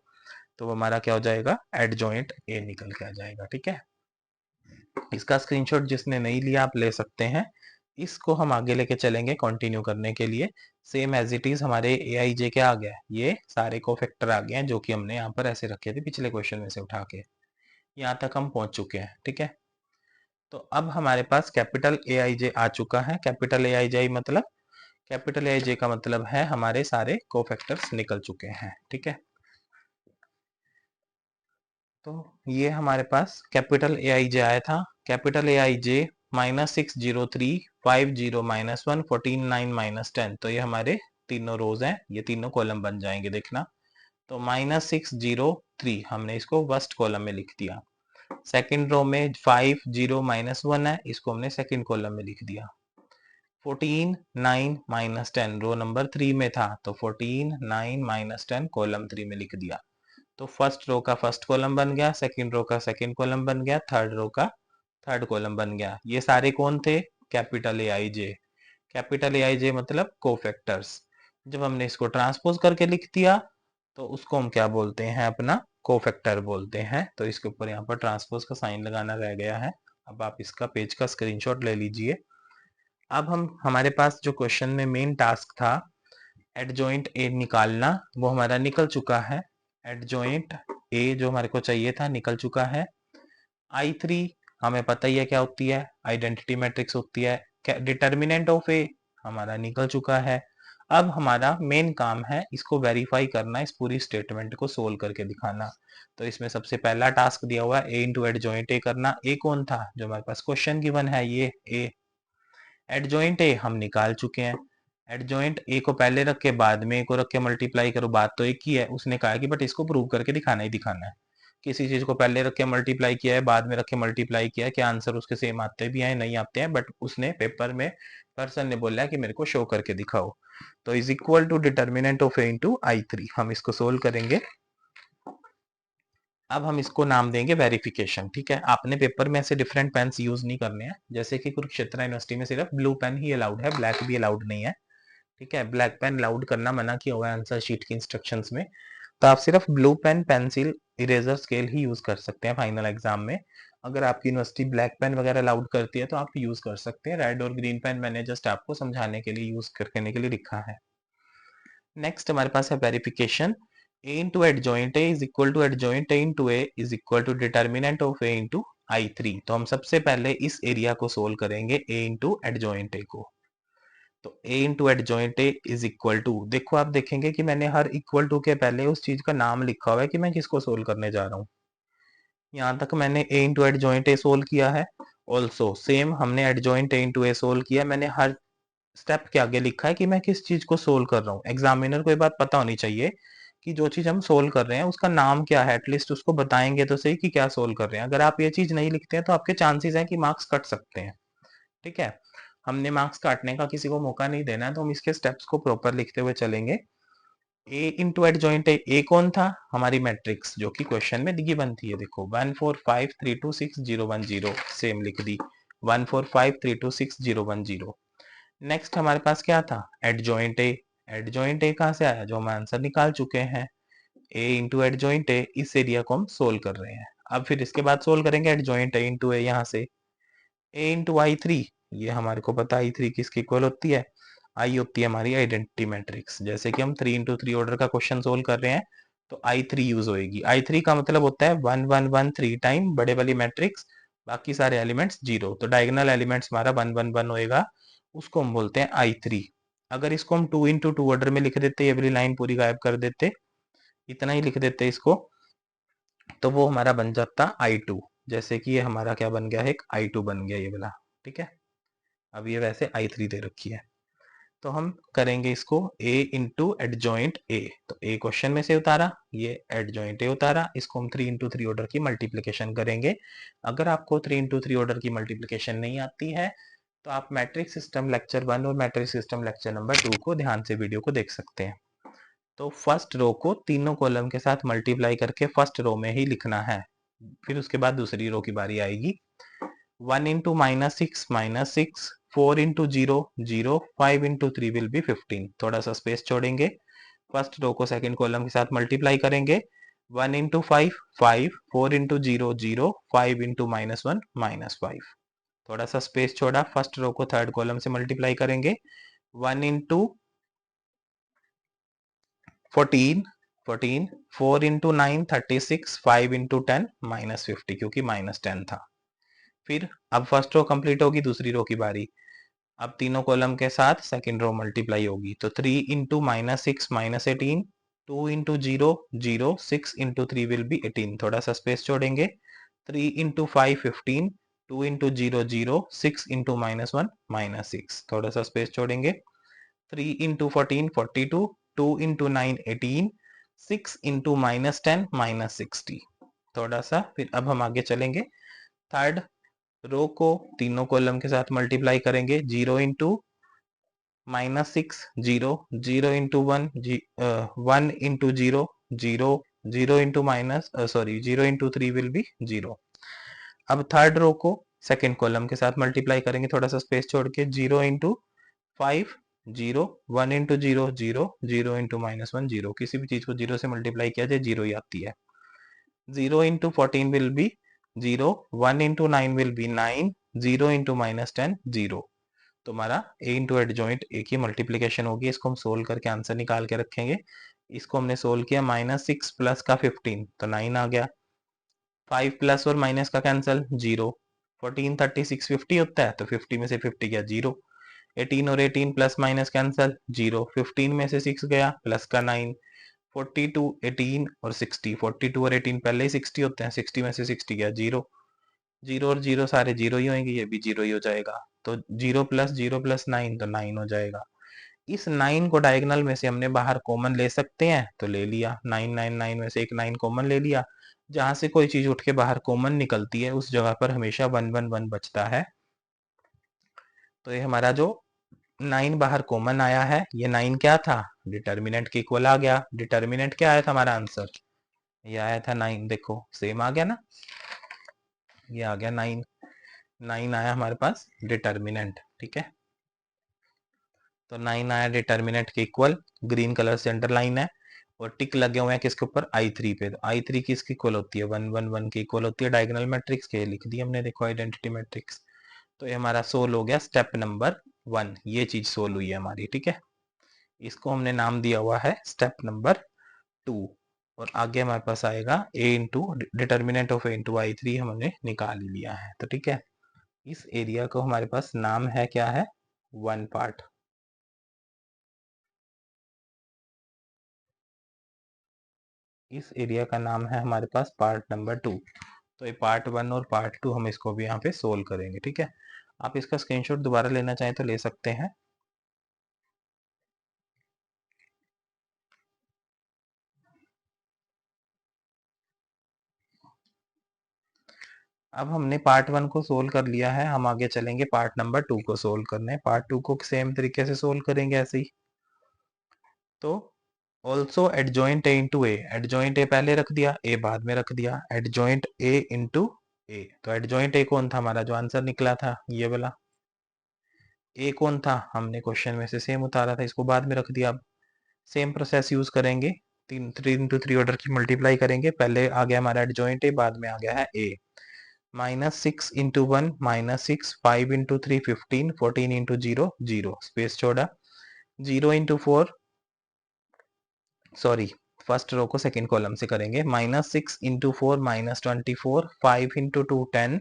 तो वो हमारा क्या हो जाएगा, एडजॉइंट ए निकल के आ जाएगा। ठीक है, इसका स्क्रीनशॉट जिसने नहीं लिया आप ले सकते हैं। इसको हम आगे लेके चलेंगे कंटिन्यू करने के लिए। सेम एज इट इज हमारे ए आई जे क्या आ गया है, ये सारे कोफैक्टर आ गए हैं जो कि हमने यहाँ पर ऐसे रखे थे पिछले क्वेश्चन में से उठा के। यहाँ तक हम पहुंच चुके हैं। ठीक है, तो अब हमारे पास कैपिटल ए आई जे आ चुका है। कैपिटल ए आई जे मतलब, कैपिटल ए आई जे का मतलब है हमारे सारे कोफैक्टर्स निकल चुके हैं। ठीक है, तो ये हमारे पास कैपिटल ए आई जे आया था। कैपिटल ए आई जे -603 50 -1 14 9 -10, तो ये हमारे तीनों रोज हैं, ये तीनों कॉलम बन जाएंगे देखना। तो -603 हमने इसको फर्स्ट कॉलम में लिख दिया। सेकंड रो में 50 -1 है, इसको हमने सेकंड कॉलम में लिख दिया। 14 9 -10 रो नंबर 3 में था, तो 14 9 -10 कॉलम 3 में लिख दिया। तो फर्स्ट रो का फर्स्ट कॉलम बन गया, सेकंड रो का सेकंड कॉलम बन गया, थर्ड रो का थर्ड कॉलम बन गया। ये सारे कौन थे, capital A I J. Capital A आई जे मतलब कोफैक्टर्स। जब हमने इसको ट्रांसपोज करके लिख दिया तो उसको हम क्या बोलते हैं, अपना कोफैक्टर बोलते हैं। तो इसके ऊपर यहाँ पर ट्रांसपोज का साइन लगाना रह गया है। अब आप इसका पेज का स्क्रीनशॉट ले लीजिए। अब हम हमारे पास जो क्वेश्चन में मेन टास्क था एडजॉइंट ए निकालना, वो हमारा निकल चुका है। एडजॉइंट ए जो हमारे को चाहिए था निकल चुका है। I3 हमें पता ही है क्या होती है, आइडेंटिटी मैट्रिक्स होती है। डिटर्मिनेंट ऑफ ए हमारा निकल चुका है। अब हमारा मेन काम है इसको वेरीफाई करना, इस पूरी स्टेटमेंट को सोल्व करके दिखाना। तो इसमें सबसे पहला टास्क दिया हुआ है ए इंटू एडजॉइंट ए करना। ए कौन था, जो हमारे पास क्वेश्चन गिवन है, ये ए। एडजॉइंट ए हम निकाल चुके हैं। एडजॉइंट ए को पहले रख के बाद में ए को रख के मल्टीप्लाई करो, बात तो एक ही है। उसने कहा कि बट इसको प्रूव करके दिखाना ही दिखाना है। किसी चीज को पहले रख के मल्टीप्लाई किया है, बाद में रख के मल्टीप्लाई किया है, क्या आंसर उसके सेम आते भी हैं नहीं आते हैं, बट उसने पेपर में पर्सन ने बोला है कि मेरे को शो करके दिखाओ। तो is equal to determinant of A into I3। हम इसको सोल्व करेंगे। अब हम इसको नाम देंगे वेरिफिकेशन। ठीक है, आपने पेपर में ऐसे डिफरेंट पेन्स यूज नहीं करने हैं। जैसे कि कुरुक्षेत्र यूनिवर्सिटी में सिर्फ ब्लू पेन ही अलाउड है, ब्लैक भी अलाउड नहीं है। ठीक है, ब्लैक पेन अलाउड करना मना किया हुआ है आंसर शीट की इंस्ट्रक्शंस में। तो आप सिर्फ blue pen, pencil, eraser, scale ही यूज कर सकते हैं फाइनल एग्जाम में। अगर आपकी यूनिवर्सिटी ब्लैक पेन वगैरह अलाउड करती है तो आप यूज कर सकते हैं। रेड और ग्रीन पेन मैंने जस्ट आपको समझाने के लिए यूज करने के लिए लिखा है। नेक्स्ट हमारे पास है verification. a into adjoint a is equal to adjoint a into a is equal to determinant of a into I3। तो हम सबसे पहले इस एरिया को सोल्व करेंगे, a into adjoint a को। तो a into adjoint a is equal to, देखो आप देखेंगे कि मैंने हर इक्वल टू के पहले उस चीज का नाम लिखा हुआ है कि मैं किसको सोल्व करने जा रहा हूँ। यहाँ तक मैंने a into adjoint a solve किया है। ऑल्सो सेम हमने adjoint a into a solve किया। मैंने हर स्टेप के आगे लिखा है कि मैं किस चीज को सोल्व कर रहा हूँ। एग्जामिनर को ये बात पता होनी चाहिए कि जो चीज हम सोल्व कर रहे हैं उसका नाम क्या है, एटलीस्ट उसको बताएंगे तो सही कि क्या सोल्व कर रहे हैं। अगर आप ये चीज नहीं लिखते हैं तो आपके चांसेस हैं कि मार्क्स कट सकते हैं। ठीक है, हमने मार्क्स काटने का किसी को मौका नहीं देना है, तो हम इसके स्टेप्स को प्रॉपर लिखते हुए चलेंगे। ए इंटू एडजॉइंट ए कौन था, हमारी मैट्रिक्स जो कि क्वेश्चन में दिगी बनती है। देखो 1 4 5 3 2 6 0 1 0 सेम लिख दी, 1 4 5 3 2 6 0 1 0। नेक्स्ट हमारे पास क्या था, एडजॉइंट ए। एडजॉइंट ए कहाँ से आया, जो हम आंसर निकाल चुके हैं, ए इंटू एडजॉइंट ए। इस एरिया को हम सोल्व कर रहे हैं। अब फिर इसके बाद सोल्व करेंगे एडजॉइंट ए इंटू ए, यहाँ से ए इंटू I3। ये हमारे को पता I3 किसकी इक्वल होती है, आई होती है हमारी आइडेंटिटी मैट्रिक्स। जैसे कि हम 3 इंटू 3 ऑर्डर का क्वेश्चन सोल्व कर रहे हैं तो I3 यूज होएगी। I3 का मतलब होता है 1 1 1 3 टाइम बड़े वाली मैट्रिक्स, बाकी सारे एलिमेंट्स जीरो। तो डायगोनल एलिमेंट्स हमारा 1 1 1 होएगा, उसको हम बोलते हैं I3। अगर इसको हम 2 इंटू 2 ऑर्डर में लिख देते, ये वाली लाइन पूरी गायब कर देते, इतना ही लिख देते इसको, तो वो हमारा बन जाता I2। जैसे कि ये हमारा क्या बन गया है, एक I2 बन गया ये वाला। ठीक है, अब ये वैसे I3 दे रखी है। तो हम करेंगे इसको a इंटू एडजॉइंट a। तो a क्वेश्चन में से उतारा, ये एडजॉइंट a उतारा, इसको हम 3 इंटू 3 ऑर्डर की मल्टीप्लीकेशन करेंगे। अगर आपको 3 इंटू 3 ऑर्डर की मल्टीप्लीकेशन नहीं आती है तो आप मैट्रिक सिस्टम लेक्चर 1 और मैट्रिक सिस्टम लेक्चर नंबर 2 को ध्यान से वीडियो को देख सकते हैं। तो फर्स्ट रो को तीनों कॉलम के साथ मल्टीप्लाई करके फर्स्ट रो में ही लिखना है, फिर उसके बाद दूसरी रो की बारी आएगी। 1 into -6 4 into 0 0 5 into 3 will be 15। थोड़ा सा स्पेस छोड़ेंगे, फर्स्ट रो को सेकंड कॉलम के साथ मल्टीप्लाई करेंगे, 1 into 5 5, 4 into 0 0, 5 into -1 -5। थोड़ा सा स्पेस छोड़ा, फर्स्ट रो को थर्ड कॉलम से मल्टीप्लाई करेंगे। 1 into 14 14, 4 into 9 36, 5 into 10 -50, क्योंकि -10 था। फिर अब फर्स्ट रो कंप्लीट होगी, दूसरी रो की बारी। अब तीनों कॉलम के साथ सेकंड रो मल्टीप्लाई होगी, तो 3 into -6 -18, 2 into 0 0, 6 into 3 will be 18। थोड़ा सा स्पेस छोड़ेंगे। 3 into 5 15, 2 into 0 0, 6 into -1 -6। थोड़ा सा स्पेस छोड़ेंगे। 3 into 14 42, 2 into 9 18, 6 into -10 -60। थोड़ा सा फिर अब हम आगे चलेंगे। थर्ड रो को तीनों कॉलम के साथ मल्टीप्लाई करेंगे। 0 into -6 0, 0 into 1 1 into 0 0, 0 into zero into 3 will be 0। अब थर्ड रो को सेकेंड कॉलम के साथ मल्टीप्लाई करेंगे, थोड़ा सा स्पेस छोड़ के। 0 इंटू 5 0, 1 इंटू 0 0, 0 इंटू -1 0। किसी भी चीज को 0 से मल्टीप्लाई किया जाए 0 ही आती है। 0 into 14 will be 0, 1 into 9 will be 9, 0 into -10 0। तो हमारा a इंटू एडजॉइंट a की मल्टीप्लीकेशन होगी। इसको हम सोल्व करके आंसर निकाल के रखेंगे। इसको हमने सोल्व किया, -6 प्लस का 15 तो 9 आ गया। 5 प्लस और माइनस का कैंसल 0, 14 36 50 होता है, तो 50 में से 50 गया 0। 18 और 18 प्लस माइनस कैंसल 0, 15 में से 6 गया प्लस का 9। 42 18 और 60, 42 और 18 पहले ही 60 होते हैं, 60 में से 60 गया 0। 0 और 0 सारे 0 ही होंगे, ये भी 0 ही हो जाएगा। तो 0 प्लस 9 तो 9 हो जाएगा। इस 9 को डायगोनल में से हमने बाहर कॉमन ले सकते हैं, तो ले लिया। 9 9 9 में से एक 9 कॉमन ले लिया। जहां से कोई चीज उठ के बाहर कॉमन निकलती है उस जगह पर हमेशा 1 1 1 बचता है। तो ये हमारा जो 9 बाहर कॉमन आया है, ये 9 क्या था, डिटर्मिनेंट के इक्वल आ गया। डिटर्मिनेंट क्या आया था हमारा आंसर, ये आया था 9। देखो सेम आ गया ना, ये आ गया 9। 9 आया हमारे पास डिटर्मिनेंट, ठीक है। तो 9 आया डिटर्मिनेंट के इक्वल, ग्रीन कलर से अंडरलाइन है। और टिक लगे हुए हैं किसके ऊपर, I3 पे। तो I3 किसकी इक्वल होती है, 1 1 1 की इक्वल होती है डायगोनल मैट्रिक्स के। लिख दी हमने, देखो आइडेंटिटी मैट्रिक्स। तो ये हमारा सोल्व हो गया स्टेप नंबर 1, ये चीज सोल्व हुई है हमारी, ठीक है। इसको हमने नाम दिया हुआ है स्टेप नंबर 2। और आगे हमारे पास आएगा a into determinant of a into I3 हमने निकाल ही लिया है, तो ठीक है। इस एरिया को हमारे पास नाम है, क्या है, 1 पार्ट। इस एरिया का नाम है हमारे पास पार्ट नंबर 2। तो ये पार्ट 1 और पार्ट 2 हम इसको भी यहाँ पे सोल्व करेंगे, ठीक है। आप इसका स्क्रीनशॉट दोबारा लेना चाहें तो ले सकते हैं। अब हमने पार्ट 1 को सोल्व कर लिया है, हम आगे चलेंगे पार्ट नंबर 2 को सोल्व करने। पार्ट 2 को सेम तरीके से सोल्व करेंगे ऐसे ही। तो also adjoint A into A, adjoint A पहले रख दिया, ए बाद में रख दिया। एडजॉइंट ए इंटू ए, तो एडजॉइंट ए कौन था हमारा, जो आंसर निकला था ये वाला। ए कौन था, हमने क्वेश्चन में से सेम उतारा था, इसको बाद में रख दिया। अब सेम प्रोसेस यूज करेंगे, 3 इंटू 3 ऑर्डर की मल्टीप्लाई करेंगे। पहले आ गया हमारा एडजॉइंट ए, बाद में आ गया है ए। -6 इंटू 1 -6, 5 इंटू 3 15, 14 इंटू 0 0, स्पेस छोड़ा। 0 इंटू 4, सॉरी फर्स्ट रो को सेकंड कॉलम से करेंगे। -6 into 4 -24, 5 into 2 10,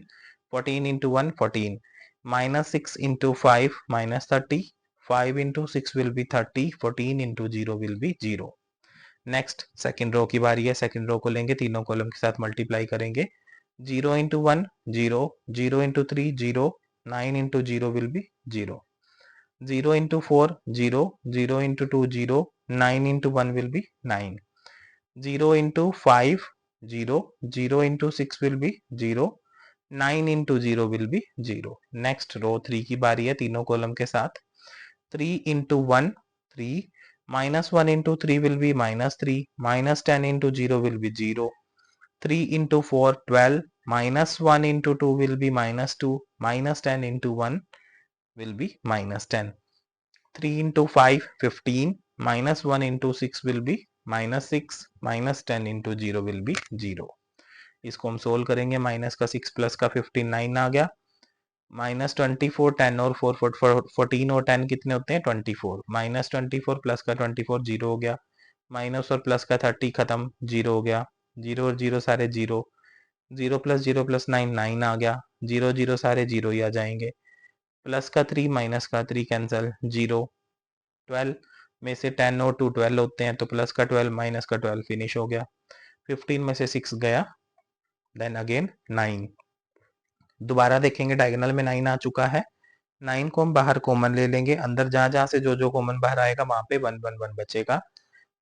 14 into 1 14, -6 into 5 -30, 5 into 6 will be 30, 14 into 0 will be 0। Next second row की बारी है, सेकंड रो को लेंगे, तीनों कॉलम के साथ मल्टीप्लाई करेंगे। 0 into 1 0, 0 into 3 0, 9 into 0 will be 0। 0 into 4 0, 0 into 2 0, 9 into 1 will be 9। 0 into 5 0, 0 into 6 will be 0, 9 into 0 will be 0। Next row 3 की बारी है, तीनों कॉलम के साथ। 3 into 1 3, -1 into 3 will be -3, -10 into 0 will be 0। 3 into 4 12, -1 into 2 will be -2, -10 into 1 will be -10। 3 into 5 15, -1 into 6 will be -6 -10 into 0 will be 0। इसको हम solve करेंगे। Minus का 6 प्लस का 15 9 आ गया। -24 10 और 4 14 और 10 कितने होते हैं 24। -24 प्लस का 24 0 हो गया। माइनस और प्लस का 30 खत्म 0 हो गया। 0 और 0 सारे 0। 0 प्लस 9 9 आ गया। 0 0 सारे 0 ही आ जाएंगे। प्लस का 3 माइनस का 3 कैंसिल 0। 12 में से 10 और 2 12 होते हैं तो प्लस का 12 माइनस का 12 फिनिश हो गया। 15 में से 6 गया, देन अगेन 9। दोबारा देखेंगे डायगोनल में 9 आ चुका है। 9 को हम बाहर कॉमन ले लेंगे। अंदर जहां जहां से जो जो कॉमन बाहर आएगा वहां पे 1 1 1 बचेगा।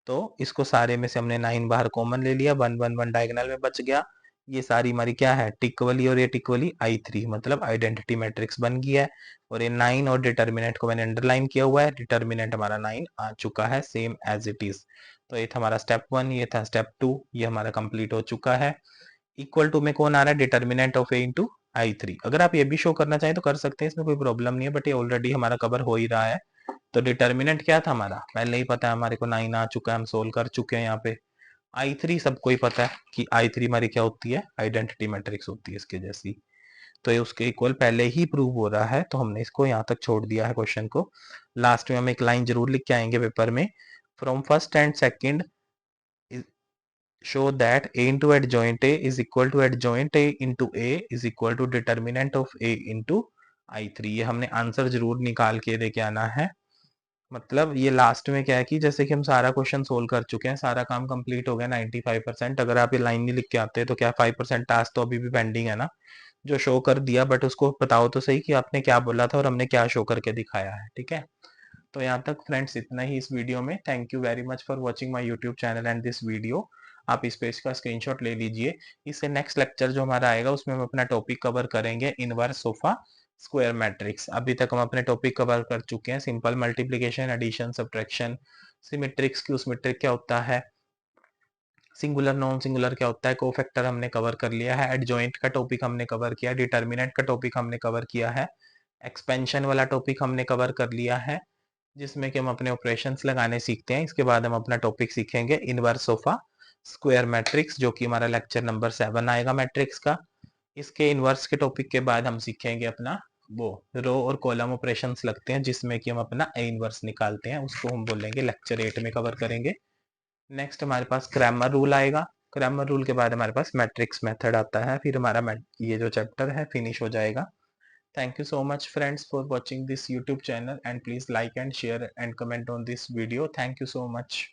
तो इसको सारे में से हमने 9 बाहर कॉमन ले लिया। 1 1 1 डायगोनल में बच गया। ये सारी हमारी क्या है टिक वाली और ये टिक वाली I3 मतलब आइडेंटिटी मैट्रिक्स बन गया है। और ये 9 और डिटर्मिनेंट को मैंने अंडरलाइन किया हुआ है। डिटर्मिनेंट हमारा 9 आ चुका है सेम एज इट इज। तो ये था हमारा स्टेप 1, ये था स्टेप 2, ये हमारा कंप्लीट हो चुका है। इक्वल टू में कौन आ रहा है determinant of A into I3। अगर आप ये भी शो करना चाहें तो कर सकते हैं, इसमें कोई प्रॉब्लम नहीं है, बट ये ऑलरेडी हमारा कवर हो ही रहा है। तो डिटर्मिनेंट क्या था हमारा पहले ही पता है, हमारे को 9 आ चुका है, हम सोल्व कर चुके हैं। यहाँ पे I3 सबको ही पता है कि I3 हमारी क्या होती है आइडेंटिटी मैट्रिक्स होती है इसके जैसी। तो ये उसके इक्वल पहले ही प्रूव हो रहा है, तो हमने इसको यहाँ तक छोड़ दिया है क्वेश्चन को। लास्ट में हम एक लाइन जरूर लिख के आएंगे पेपर में, from first and second show that a into adjoint a is equal to adjoint a into a is equal to determinant of a into I3। ये हमने आंसर जरूर निकाल के देके आना है। मतलब ये लास्ट में क्या है कि जैसे कि हम सारा क्वेश्चन सोल्व कर चुके हैं, सारा काम कंप्लीट हो गया 95%। अगर आप ये लाइन नहीं लिख के आते तो क्या 5% टास्क तो अभी भी पेंडिंग है ना, जो शो कर दिया, बट उसको बताओ तो सही कि आपने क्या बोला था और हमने क्या शो करके दिखाया है। ठीक है, तो यहाँ तक फ्रेंड्स इतना ही इस वीडियो में। Thank you very much for watching my YouTube channel and this video. आप इस पेज का स्क्रीनशॉट ले लीजिए। इससे नेक्स्ट लेक्चर जो हमारा आएगा उसमें हम अपना टॉपिक कवर करेंगे इनवर्स सोफा स्क्वायर मैट्रिक्स। अभी तक हम अपने टॉपिक कवर कर चुके हैं simple multiplication, addition, subtraction, symmetric, skew symmetric क्या होता है, सिंगुलर नॉन सिंगुलर क्या होता है, कोफैक्टर हमने कवर कर लिया है, एडजॉइंट का टॉपिक हमने कवर किया, डिटर्मिनेंट का टॉपिक हमने कवर किया है, एक्सपेंशन वाला टॉपिक हमने कवर कर लिया है जिसमें कि हम अपने ऑपरेशंस लगाने सीखते हैं। इसके बाद हम अपना टॉपिक सीखेंगे inverse of a square matrix, जो कि हमारा लेक्चर नंबर 7 आएगा मैट्रिक्स का। इसके इनवर्स के टॉपिक के बाद हम सीखेंगे अपना वो रो और कॉलम ऑपरेशंस लगते हैं जिसमें कि हम अपना ए इनवर्स निकालते हैं, उसको हम बोलेंगे लेक्चर 8 में कवर करेंगे। नेक्स्ट हमारे पास क्रैमर रूल आएगा। क्रैमर रूल के बाद हमारे पास मैट्रिक्स मेथड आता है, फिर हमारा ये जो चैप्टर है फिनिश हो जाएगा। Thank you so much friends for watching this YouTube channel, and please like and share and comment on this video. Thank you so much.